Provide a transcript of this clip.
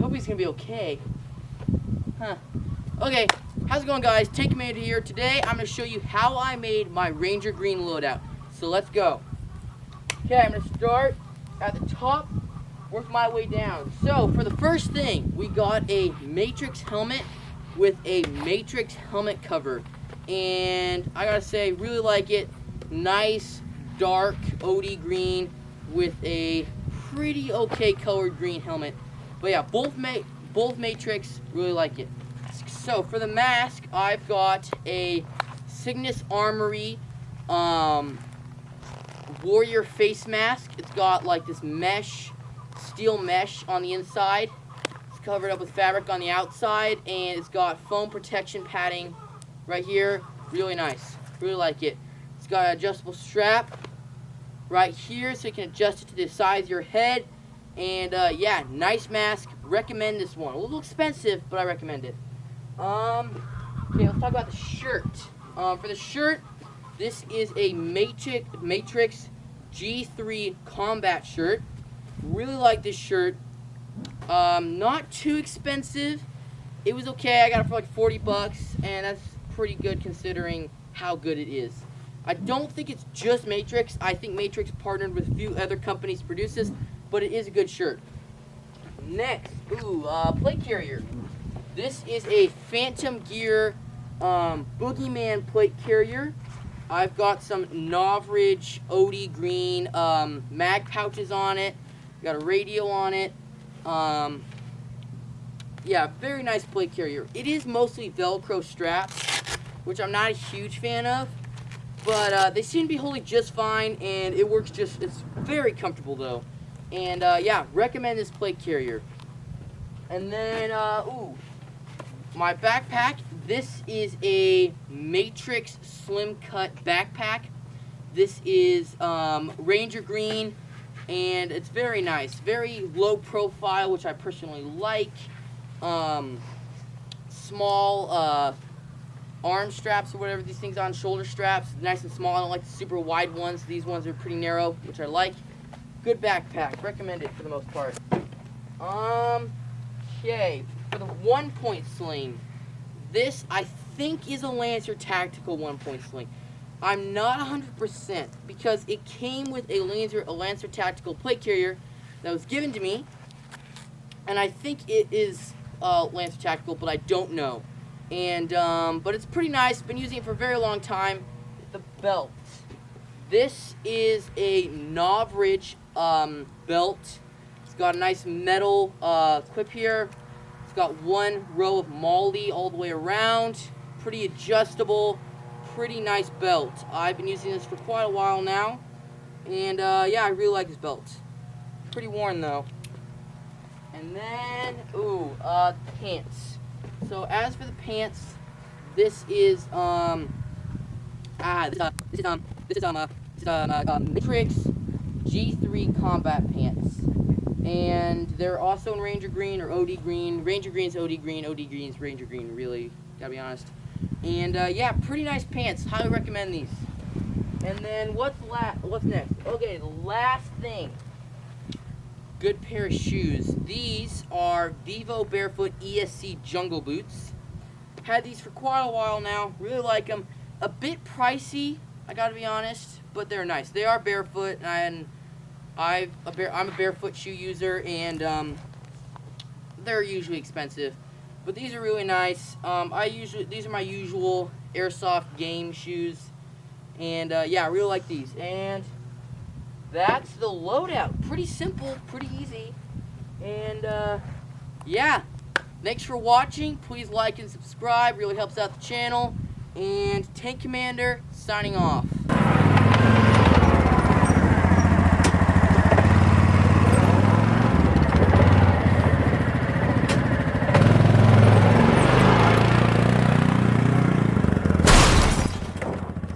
Hope he's gonna be okay. Huh. Okay, how's it going, guys? Tank Commander here. Today I'm gonna show you how I made my Ranger Green loadout. So let's go. Okay, I'm gonna start at the top, work my way down. So for the first thing, we got a Matrix helmet with a Matrix helmet cover. And I gotta say, really like it. Nice, dark OD green with a pretty okay colored green helmet. But yeah, both Matrix, really like it. So for the mask, I've got a Cygnus Armory Warrior face mask. It's got like this mesh, steel mesh on the inside. It's covered up with fabric on the outside, and it's got foam protection padding right here. Really nice. Really like it. It's got an adjustable strap right here, so you can adjust it to the size of your head. And yeah, nice mask. Recommend this one. A little expensive, but I recommend it. Okay, let's talk about the shirt. For the shirt, this is a Matrix G3 combat shirt. Really like this shirt. Not too expensive. It was okay. I got it for like 40 bucks, and that's pretty good considering how good it is. I don't think it's just Matrix. I think Matrix partnered with a few other companies to produce this, but it is a good shirt. Next, plate carrier. This is a Phantom Gear Boogeyman plate carrier. I've got some Novridge OD green mag pouches on it. Got a radio on it. Yeah, very nice plate carrier. It is mostly Velcro straps, which I'm not a huge fan of, but they seem to be holding just fine, and it works it's very comfortable though. And yeah, recommend this plate carrier. And then, my backpack. This is a Matrix Slim Cut backpack. This is Ranger Green, and it's very nice. Very low profile, which I personally like. Small arm straps or whatever these things on, shoulder straps. Nice and small. I don't like the super wide ones. These ones are pretty narrow, which I like. Good backpack. Recommend it for the most part. Okay, for the 1-point sling, this I think is a Lancer Tactical 1-point sling. I'm not 100% because it came with a Lancer Tactical plate carrier that was given to me, and I think it is Lancer Tactical, but I don't know. And but it's pretty nice. Been using it for a very long time. The belt. This is a Novridge belt. It's got a nice metal clip here. It's got one row of MOLLE all the way around. Pretty adjustable. Pretty nice belt. I've been using this for quite a while now. And yeah, I really like this belt. Pretty worn though. And then, pants. So as for the pants, this is Matrix G3 combat pants, and they're also in Ranger Green or OD Green. Ranger Green's OD Green, OD Green's Ranger Green. Really, gotta be honest. And yeah, pretty nice pants. Highly recommend these. And then what's next? Okay, the last thing. Good pair of shoes. These are Vivo Barefoot ESC Jungle Boots. Had these for quite a while now. Really like them. A bit pricey, I gotta be honest, but they're nice. They are barefoot, and I'm a barefoot shoe user, and they're usually expensive. But these are really nice. These are my usual airsoft game shoes, and yeah, I really like these. And that's the loadout. Pretty simple, pretty easy. And yeah, thanks for watching. Please like and subscribe. Really helps out the channel. And Tank Commander signing off.